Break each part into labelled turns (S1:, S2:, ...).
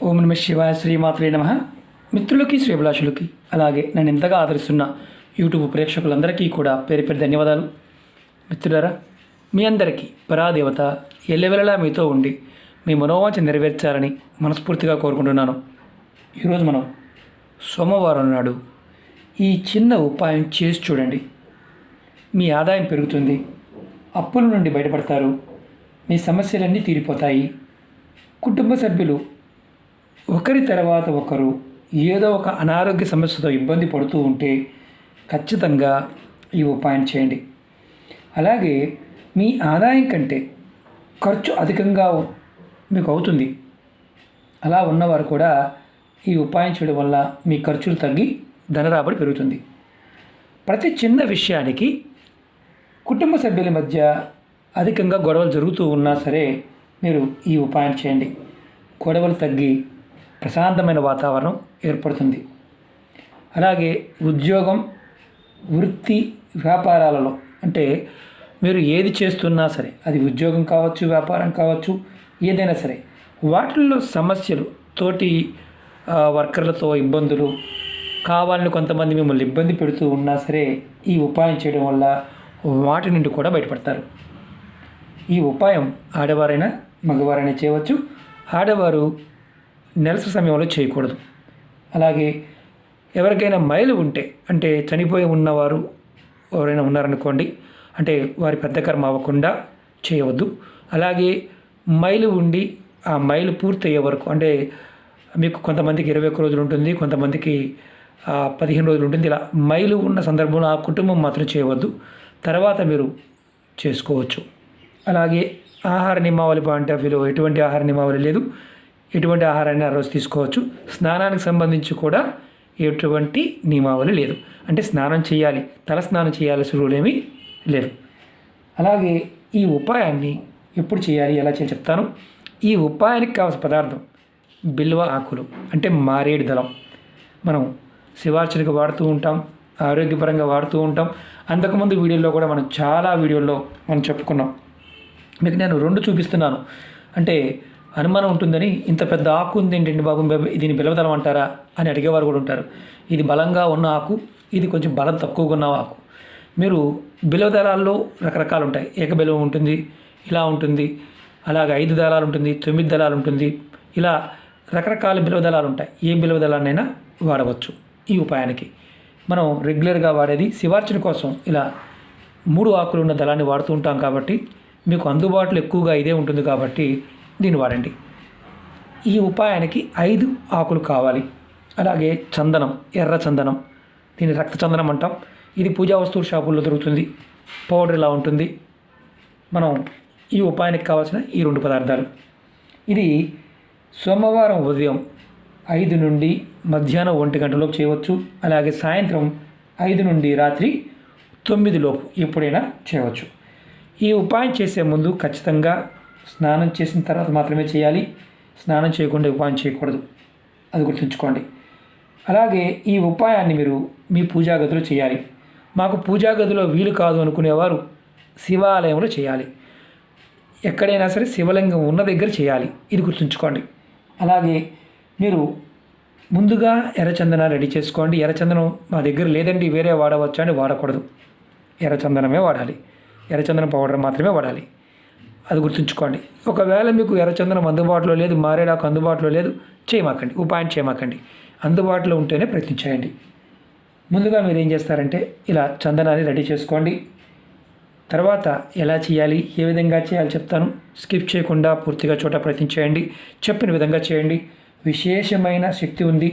S1: ఓం నమ శివాయ, శ్రీమాత్రే నమ. మిత్రులకి, శ్రీభిలాషులకి, అలాగే నన్ను ఎంతగా ఆదరిస్తున్న యూట్యూబ్ ప్రేక్షకులందరికీ కూడా పేరు పేరు ధన్యవాదాలు. మిత్రులారా, మీ అందరికీ పరాదేవత ఎల్లవెల్లలా మీతో ఉండి మీ మనోవాంఛ నెరవేర్చాలని మనస్ఫూర్తిగా కోరుకుంటున్నాను. ఈరోజు మనం సోమవారం నాడు ఈ చిన్న ఉపాయం చేసి చూడండి. మీ ఆదాయం పెరుగుతుంది, అప్పుల నుండి బయటపడతారు, మీ సమస్యలన్నీ తీరిపోతాయి. కుటుంబ సభ్యులు ఒకరి తర్వాత ఒకరు ఏదో ఒక అనారోగ్య సమస్యతో ఇబ్బంది పడుతూ ఉంటే ఖచ్చితంగా ఈ ఉపాయం చేయండి. అలాగే మీ ఆదాయం కంటే ఖర్చు అధికంగా మీకు అవుతుంది. అలా ఉన్నవారు కూడా ఈ ఉపాయం చేయడం వల్ల మీ ఖర్చులు తగ్గి ధనరాబడి పెరుగుతుంది. ప్రతి చిన్న విషయానికి కుటుంబ సభ్యుల మధ్య అధికంగా గొడవలు జరుగుతూ ఉన్నా సరే మీరు ఈ ఉపాయం చేయండి. గొడవలు తగ్గి ప్రశాంతమైన వాతావరణం ఏర్పడుతుంది. అలాగే ఉద్యోగం, వృత్తి, వ్యాపారాలలో అంటే మీరు ఏది చేస్తున్నా సరే, అది ఉద్యోగం కావచ్చు, వ్యాపారం కావచ్చు, ఏదైనా సరే వాటిల్లో సమస్యలు, తోటి వర్కర్లతో ఇబ్బందులు, కావాలని కొంతమంది మిమ్మల్ని ఇబ్బంది పెడుతూ ఉన్నా సరే ఈ ఉపాయం చేయడం వల్ల వాటి నుండి కూడా బయటపడతారు. ఈ ఉపాయం ఆడవారైనా మగవారైనా చేయవచ్చు. ఆడవారు నెలసరి సమయంలో చేయకూడదు. అలాగే ఎవరికైనా మైలు ఉంటే, అంటే చనిపోయి ఉన్నవారు ఎవరైనా ఉన్నారనుకోండి, అంటే వారి పెద్ద కర్మ అవ్వకుండా చేయవద్దు. అలాగే మైలు ఉండి ఆ మైలు పూర్తి అయ్యే వరకు, అంటే మీకు కొంతమందికి 21 రోజులు ఉంటుంది, కొంతమందికి 15 రోజులు ఉంటుంది. ఇలా మైలు ఉన్న సందర్భంలో ఆ కుటుంబం మాత్రం చేయవద్దు, తర్వాత మీరు చేసుకోవచ్చు. అలాగే ఆహార నియమావళి పాయింట్ ఆఫ్ వ్యూలో ఎటువంటి ఆహార నియమావళి లేదు. ఎటువంటి ఆహారాన్ని ఆ రోజు తీసుకోవచ్చు. స్నానానికి సంబంధించి కూడా ఎటువంటి నియమావళి లేదు. అంటే స్నానం చేయాలి, తల స్నానం చేయాల్సిన రూల్ ఏమీ లేదు. అలాగే ఈ ఉపాయాన్ని ఎప్పుడు చేయాలి, ఎలా చేయాలి చెప్తాను. ఈ ఉపాయానికి కావాల్సిన పదార్థం బిల్వ ఆకులు, అంటే మారేడు దళం. మనం శివార్చనకు వాడుతూ ఉంటాం, ఆరోగ్యపరంగా వాడుతూ ఉంటాం. అంతకుముందు వీడియోలో కూడా మనం చాలా వీడియోల్లో మనం చెప్పుకున్నాం. మీకు నేను 2 చూపిస్తున్నాను. అంటే అనుమానం ఉంటుందని, ఇంత పెద్ద ఆకు ఉంది ఏంటండి బాబు, దీన్ని బిల్వదళం అంటారా అని అడిగేవారు కూడా ఉంటారు. ఇది బలంగా ఉన్న ఆకు, ఇది కొంచెం బలం తక్కువగా ఉన్న ఆకు. మీరు బిల్వదళాల్లో రకరకాలు ఉంటాయి. ఏకబిల్వం ఉంటుంది, ఇలా ఉంటుంది, అలాగే 5 దళాలు ఉంటుంది, 9 దళాలు ఉంటుంది, ఇలా రకరకాల బిల్వదళాలు ఉంటాయి. ఏ బిల్వదళాన్నైనా వాడవచ్చు. ఈ ఉపాయానికి మనం రెగ్యులర్గా వాడేది శివార్చన కోసం ఇలా 3 ఆకులు ఉన్న దళాన్ని వాడుతూ ఉంటాం కాబట్టి మీకు అందుబాటులో ఎక్కువగా ఇదే ఉంటుంది కాబట్టి దీన్ని వాడండి. ఈ ఉపాయానికి 5 ఆకులు కావాలి. అలాగే చందనం, ఎర్ర చందనం, దీన్ని రక్త చందనం అంటాం. ఇది పూజా వస్తువుల షాపుల్లో దొరుకుతుంది, పౌడర్ ఇలా ఉంటుంది. మనం ఈ ఉపాయానికి కావాల్సిన ఈ 2 పదార్థాలు. ఇది సోమవారం ఉదయం 5 నుండి మధ్యాహ్నం 1 గంటలోపు చేయవచ్చు. అలాగే సాయంత్రం 5 నుండి రాత్రి 9 లోపు ఎప్పుడైనా చేయవచ్చు. ఈ ఉపాయం చేసే ముందు ఖచ్చితంగా స్నానం చేసిన తర్వాత మాత్రమే చేయాలి. స్నానం చేయకుండా ఉపాయం చేయకూడదు, అది గుర్తుంచుకోండి. అలాగే ఈ ఉపాయాన్ని మీరు మీ పూజా గదిలో చేయాలి. మాకు పూజా గదిలో వీలు కాదు అనుకునేవారు శివాలయంలో చేయాలి. ఎక్కడైనా సరే శివలింగం ఉన్న దగ్గర చేయాలి, ఇది గుర్తుంచుకోండి. అలాగే మీరు ముందుగా ఎర్రచందనం రెడీ చేసుకోండి. ఎర్రచందనం మా దగ్గర లేదండి వేరే వాడవచ్చా అని వాడకూడదు, ఎర్రచందనమే వాడాలి. ఎర్రచందనం పౌడర్ మాత్రమే వాడాలి, అది గుర్తుంచుకోండి. ఒకవేళ మీకు ఎర్రచందనం అందుబాటులో లేదు, మారేడాకు అందుబాటులో లేదు, చేయమాకండి, ఉపాయం చేయమాకండి. అందుబాటులో ఉంటేనే ప్రయత్నించేయండి. ముందుగా మీరు ఏం చేస్తారంటే ఇలా చందనాన్ని రెడీ చేసుకోండి. తర్వాత ఎలా చేయాలి, ఏ విధంగా చేయాలి చెప్తాను. స్కిప్ చేయకుండా పూర్తిగా చోట ప్రయత్నించేయండి. చెప్పిన విధంగా చేయండి. విశేషమైన శక్తి ఉంది.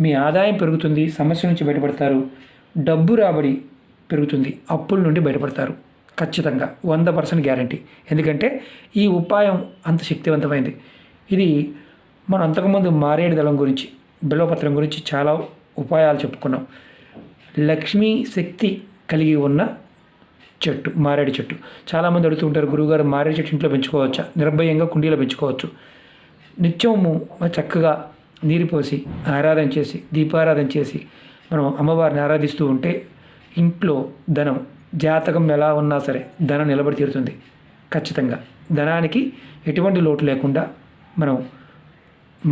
S1: మీ ఆదాయం పెరుగుతుంది, సమస్య నుంచి బయటపడతారు, డబ్బు రాబడి పెరుగుతుంది, అప్పుల నుండి బయటపడతారు. ఖచ్చితంగా 100% గ్యారంటీ. ఎందుకంటే ఈ ఉపాయం అంత శక్తివంతమైంది. ఇది మనం అంతకుముందు మారేడు దళం గురించి, బిల్వపత్రం గురించి చాలా ఉపాయాలు చెప్పుకున్నాం. లక్ష్మీ శక్తి కలిగి ఉన్న చెట్టు మారేడు చెట్టు. చాలామంది అడుగుతూ ఉంటారు, గురువుగారు మారేడు చెట్టు ఇంట్లో పెంచుకోవచ్చా? నిర్భయంగా కుండీలో పెంచుకోవచ్చు. నిత్యము చక్కగా నీరు పోసి ఆరాధన చేసి, దీపారాధన చేసి మనం అమ్మవారిని ఆరాధిస్తూ ఉంటే ఇంట్లో ధనం, జాతకం ఎలా ఉన్నా సరే ధనం నిలబడి తీరుతుంది. ఖచ్చితంగా ధనానికి ఎటువంటి లోటు లేకుండా మనం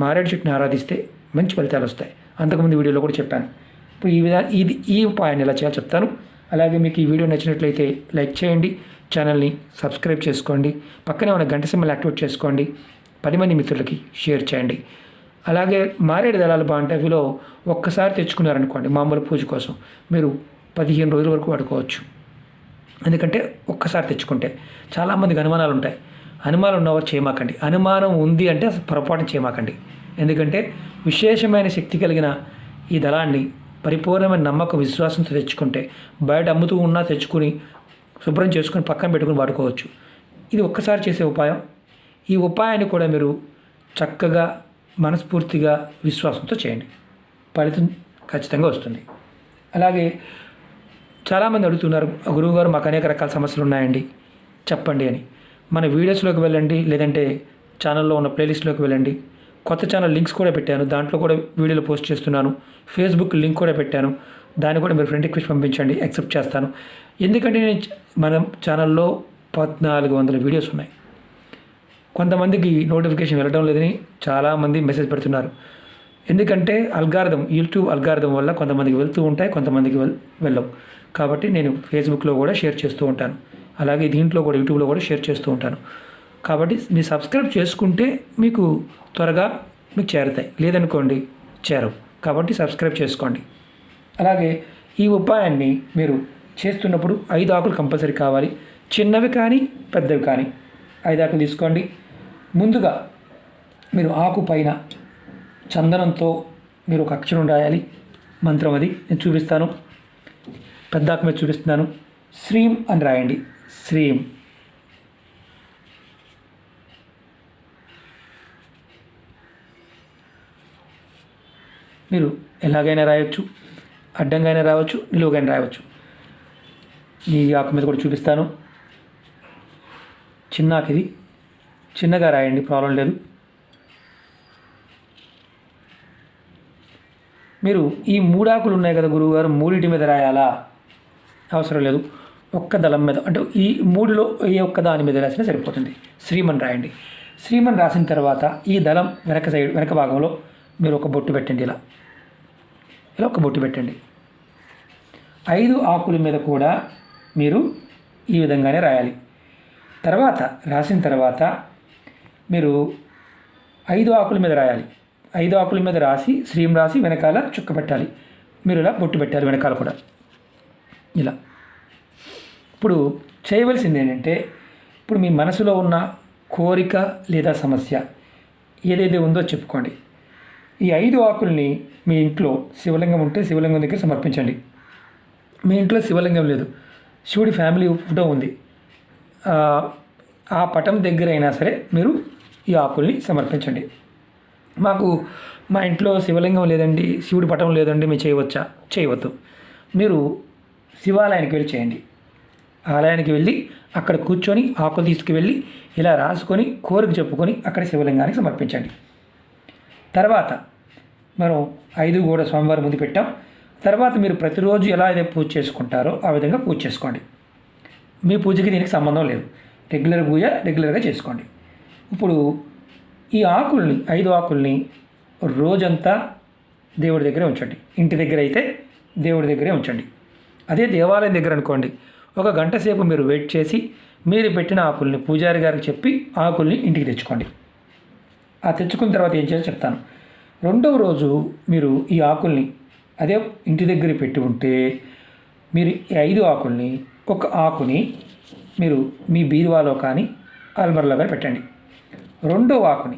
S1: మారేడు చెట్టుని ఆరాధిస్తే మంచి ఫలితాలు వస్తాయి. అంతకుముందు వీడియోలో కూడా చెప్పాను. ఇప్పుడు ఈ ఉపాయాన్ని ఎలా చేయాలో చెప్తాను. అలాగే మీకు ఈ వీడియో నచ్చినట్లయితే లైక్ చేయండి, ఛానల్ని సబ్స్క్రైబ్ చేసుకోండి, పక్కనే ఉన్న గంట సింబల్ యాక్టివేట్ చేసుకోండి, 10 మంది మిత్రులకి షేర్ చేయండి. అలాగే మారేడు దళాలు బాగుంటాయి. అవిలో ఒక్కసారి తెచ్చుకున్నారనుకోండి మామూలు పూజ కోసం మీరు 15 రోజుల వరకు వాడుకోవచ్చు. ఎందుకంటే ఒక్కసారి తెచ్చుకుంటే చాలామందికి అనుమానాలు ఉంటాయి. అనుమానం ఉన్నవారు చేయమాకండి. అనుమానం ఉంది అంటే పొరపాటు చేయమాకండి. ఎందుకంటే విశేషమైన శక్తి కలిగిన ఈ దళాన్ని పరిపూర్ణమైన నమ్మకం విశ్వాసంతో తెచ్చుకుంటే బయట అమ్ముతూ ఉన్నా తెచ్చుకుని శుభ్రం చేసుకుని పక్కన పెట్టుకుని వాడుకోవచ్చు. ఇది ఒక్కసారి చేసే ఉపాయం. ఈ ఉపాయాన్ని కూడా మీరు చక్కగా మనస్ఫూర్తిగా విశ్వాసంతో చేయండి, ఫలితం ఖచ్చితంగా వస్తుంది. అలాగే చాలామంది అడుగుతున్నారు, గురువుగారు మాకు అనేక రకాల సమస్యలు ఉన్నాయండి చెప్పండి అని. మన వీడియోస్లోకి వెళ్ళండి, లేదంటే ఛానల్లో ఉన్న ప్లేలిస్ట్లోకి వెళ్ళండి. కొత్త ఛానల్ లింక్స్ కూడా పెట్టాను, దాంట్లో కూడా వీడియోలు పోస్ట్ చేస్తున్నాను. ఫేస్బుక్ లింక్ కూడా పెట్టాను, దాన్ని కూడా మీరు ఫ్రెండ్ రిక్వెస్ట్ పంపించండి, యాక్సెప్ట్ చేస్తాను. ఎందుకంటే మన ఛానల్లో 1400 వీడియోస్ ఉన్నాయి. కొంతమందికి నోటిఫికేషన్ వెళ్ళడం లేదని చాలామంది మెసేజ్ పెడుతున్నారు. ఎందుకంటే యూట్యూబ్ అల్గారిథం వల్ల కొంతమందికి వెళ్తూ ఉంటాయి, కొంతమందికి వెళ్ళవు. కాబట్టి నేను ఫేస్బుక్లో కూడా షేర్ చేస్తూ ఉంటాను, అలాగే దీంట్లో కూడా యూట్యూబ్లో కూడా షేర్ చేస్తూ ఉంటాను. కాబట్టి మీరు సబ్స్క్రైబ్ చేసుకుంటే మీకు త్వరగా మీకు చేరుతాయి, లేదనుకోండి చేరవు. కాబట్టి సబ్స్క్రైబ్ చేసుకోండి. అలాగే ఈ ఉపాయాన్ని మీరు చేస్తున్నప్పుడు 5 ఆకులు కంపల్సరీ కావాలి. చిన్నవి కానీ పెద్దవి కానీ 5 ఆకులు తీసుకోండి. ముందుగా మీరు ఆకు పైన చందనంతో మీరు ఒక అక్షరం రాయాలి, మంత్రం. అది నేను చూపిస్తాను. పెద్ద ఆకు మీద చూపిస్తున్నాను. శ్రీం అని రాయండి. శ్రీం. మీరు ఎలాగైనా రాయొచ్చు, అడ్డంగా అయినా రాయవచ్చు, నిలువుగా రాయవచ్చు. ఈ ఆకు మీద కూడా చూపిస్తాను. చిన్న ఆకు ఇది, చిన్నగా రాయండి, ప్రాబ్లం లేదు. మీరు ఈ 3 ఆకులు ఉన్నాయి కదా గురువుగారు, 3 మీద రాయాలా? అవసరం లేదు. ఒక్క దళం మీద, అంటే ఈ 3లో ఏ ఒక్క దాని మీద రాసినా సరిపోతుంది. శ్రీమన్ రాయండి. శ్రీమన్ రాసిన తర్వాత ఈ దళం వెనక భాగంలో మీరు ఒక బొట్టు పెట్టండి. ఇలా ఒక బొట్టు పెట్టండి. 5 ఆకుల మీద కూడా మీరు ఈ విధంగానే రాయాలి. తర్వాత రాసిన తర్వాత మీరు 5 ఆకుల మీద రాయాలి. 5 ఆకుల మీద రాసి శ్రీం రాసి వెనకాల చుక్క పెట్టాలి. మీరు ఇలా బొట్టు పెట్టాలి వెనకాల కూడా ఇలా. ఇప్పుడు చేయవలసింది ఏంటంటే, ఇప్పుడు మీ మనసులో ఉన్న కోరిక లేదా సమస్య ఏదైతే ఉందో చెప్పుకోండి. ఈ 5 ఆకుల్ని మీ ఇంట్లో శివలింగం ఉంటే శివలింగం దగ్గర సమర్పించండి. మీ ఇంట్లో శివలింగం లేదు, శివుడి ఫ్యామిలీ ఫోటో ఉంది, ఆ పటం దగ్గర అయినా సరే మీరు ఈ ఆకుల్ని సమర్పించండి. మా ఇంట్లో శివలింగం లేదండి, శివుడి పటం లేదండి, మీరు చేయవచ్చా? చేయవద్దు. మీరు శివాలయానికి వెళ్ళి చేయండి. ఆలయానికి వెళ్ళి అక్కడ కూర్చొని ఆకులు తీసుకువెళ్ళి ఇలా రాసుకొని కోరిక చెప్పుకొని అక్కడ శివలింగానికి సమర్పించండి. తర్వాత మనం 5 కూడా స్వామివారి ముందు పెట్టాం. తర్వాత మీరు ప్రతిరోజు ఎలా అయితే పూజ చేసుకుంటారో ఆ విధంగా పూజ చేసుకోండి. మీ పూజకి దీనికి సంబంధం లేదు, రెగ్యులర్గా చేసుకోండి. ఇప్పుడు ఈ ఆకుల్ని 5 ఆకుల్ని రోజంతా దేవుడి దగ్గరే ఉంచండి. ఇంటి దగ్గర అయితే దేవుడి దగ్గరే ఉంచండి. అదే దేవాలయం దగ్గర అనుకోండి, 1 గంట సేపు మీరు వెయిట్ చేసి మీరు పెట్టిన ఆకుల్ని పూజారి గారికి చెప్పి ఆకుల్ని ఇంటికి తెచ్చుకోండి. ఆ తెచ్చుకున్న తర్వాత ఏం చేయాలో చెప్తాను. 2వ రోజు మీరు ఈ ఆకుల్ని అదే ఇంటి దగ్గర పెట్టి ఉంటే మీరు ఈ 5 ఆకుల్ని, 1 ఆకుని మీరు మీ బీరువాలో కానీ అల్మర్లో కానీ పెట్టండి. 2వ ఆకుని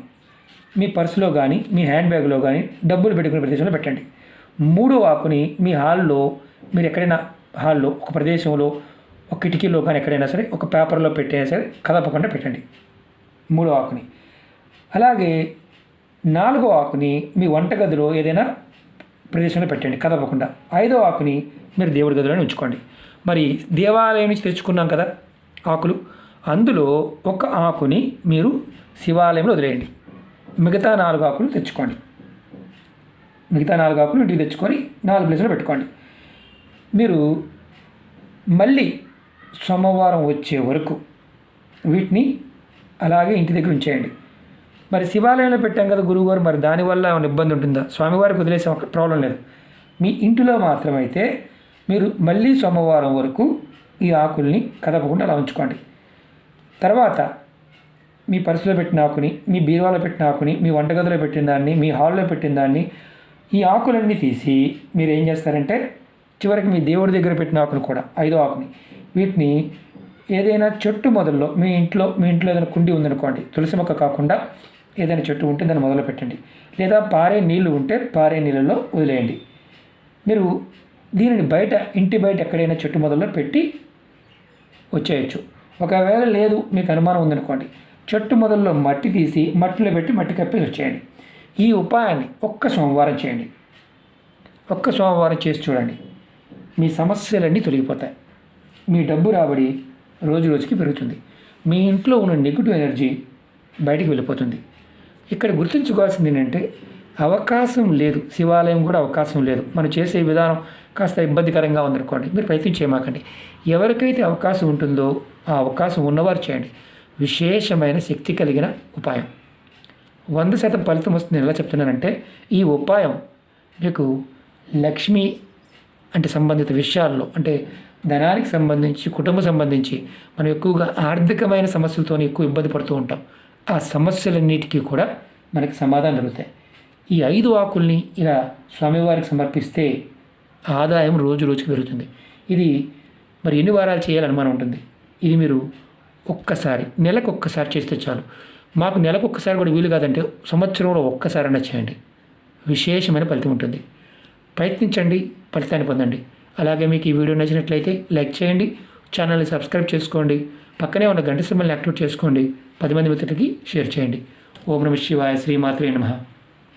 S1: మీ పర్సులో కానీ మీ హ్యాండ్ బ్యాగ్లో కానీ డబ్బులు పెట్టుకునే ప్రదేశంలో పెట్టండి. 3వ ఆకుని మీ హాల్లో, మీరు ఎక్కడైనా హాల్లో ఒక ప్రదేశంలో ఒక కిటికీలో కానీ ఎక్కడైనా సరే ఒక పేపర్లో పెట్టైనా సరే కదపకుండా పెట్టండి 3వ ఆకుని. అలాగే 4వ ఆకుని మీ వంటగదిలో ఏదైనా ప్రదేశంలో పెట్టండి కదపకుండా. 5వ ఆకుని మీరు దేవుడి గదిలోనే ఉంచుకోండి. మరి దేవాలయం నుంచి తెచ్చుకున్నాం కదా ఆకులు, అందులో 1 ఆకుని మీరు శివాలయంలో వదిలేయండి. మిగతా 4 ఆకులు తెచ్చుకోండి. మిగతా 4 ఆకులు ఇంటికి తెచ్చుకొని 4 ప్లేసులో పెట్టుకోండి. మీరు మళ్ళీ సోమవారం వచ్చే వరకు వీటిని అలాగే ఇంటి దగ్గర ఉంచేయండి. మరి శివాలయంలో పెట్టాం కదా గురువుగారు, మరి దానివల్ల ఏమైనా ఇబ్బంది ఉంటుందా? స్వామివారికి వదిలేసే ఒక ప్రాబ్లం లేదు. మీ ఇంటిలో మాత్రమైతే మీరు మళ్ళీ సోమవారం వరకు ఈ ఆకుల్ని కదపకుండా అలా ఉంచుకోండి. తర్వాత మీ పర్సులో పెట్టిన ఆకుని, మీ బీరువాలో పెట్టిన ఆకుని, మీ వంటగదిలో పెట్టిన దాన్ని, మీ హాల్లో పెట్టిన దాన్ని, ఈ ఆకులన్నీ తీసి మీరు ఏం చేస్తారంటే చివరికి మీ దేవుడి దగ్గర పెట్టిన ఆకుని కూడా, 5వ ఆకుని, వీటిని ఏదైనా చెట్టు మొదల్లో మీ ఇంట్లో ఏదైనా కుండి ఉందనుకోండి, తులసి మొక్క కాకుండా ఏదైనా చెట్టు ఉంటే దాన్ని మొదలు పెట్టండి. లేదా పారే నీళ్లు ఉంటే పారే నీళ్ళలో వదిలేయండి. మీరు దీనిని బయట, ఇంటి బయట ఎక్కడైనా చెట్టు మొదల్లో పెట్టి వచ్చేయచ్చు. ఒకవేళ లేదు మీకు అనుమానం ఉందనుకోండి, చెట్టు మొదల్లో మట్టి తీసి మట్టిలో పెట్టి మట్టి కప్పేసి వచ్చేయండి. ఈ ఉపాయాన్ని ఒక్క సోమవారం చేయండి. ఒక్క సోమవారం చేసి చూడండి, మీ సమస్యలన్నీ తొలగిపోతాయి. మీ డబ్బు రాబడి రోజు రోజుకి పెరుగుతుంది. మీ ఇంట్లో ఉన్న నెగిటివ్ ఎనర్జీ బయటికి వెళ్ళిపోతుంది. ఇక్కడ గుర్తుంచుకోవాల్సింది ఏంటంటే అవకాశం లేదు, శివాలయం కూడా అవకాశం లేదు. మనం చేసే విధానం కాస్త ఇబ్బందికరంగా ఉందనుకోండి, మీరు ప్రయత్నం చేయమాకండి. ఎవరికైతే అవకాశం ఉంటుందో ఆ అవకాశం ఉన్నవారు చేయండి. విశేషమైన శక్తి కలిగిన ఉపాయం, 100% ఫలితం వస్తుంది. ఎలా చెప్తున్నానంటే ఈ ఉపాయం మీకు లక్ష్మి అంటే సంబంధిత విషయాల్లో, అంటే ధనానికి సంబంధించి, కుటుంబం సంబంధించి మనం ఎక్కువగా ఆర్థికమైన సమస్యలతో ఎక్కువ ఇబ్బంది పడుతూ ఉంటాం. ఆ సమస్యలన్నిటికీ కూడా మనకి సమాధానం దొరుకుతాయి. ఈ 5 ఆకుల్ని ఇలా స్వామివారికి సమర్పిస్తే ఆదాయం రోజు రోజుకి పెరుగుతుంది. ఇది మరి ఎన్ని వారాలు చేయాలని అనుమానం ఉంటుంది. ఇది మీరు ఒక్కసారి, నెలకు ఒక్కసారి చేస్తే చాలు. మాకు నెలకు ఒక్కసారి కూడా వీలు కాదంటే సంవత్సరంలో ఒక్కసారైనా చేయండి, విశేషమైన ఫలితం ఉంటుంది. ప్రయత్నించండి, ఫలితాన్ని పొందండి. అలాగే మీకు ఈ వీడియో నచ్చినట్లయితే లైక్ చేయండి, ఛానల్ని సబ్స్క్రైబ్ చేసుకోండి, పక్కనే ఉన్న గంట సింబల్ని యాక్టివేట్ చేసుకోండి, 10 మంది మిత్రులకి షేర్ చేయండి. ఓం నమః శివాయ. శ్రీమాత్రే నమః.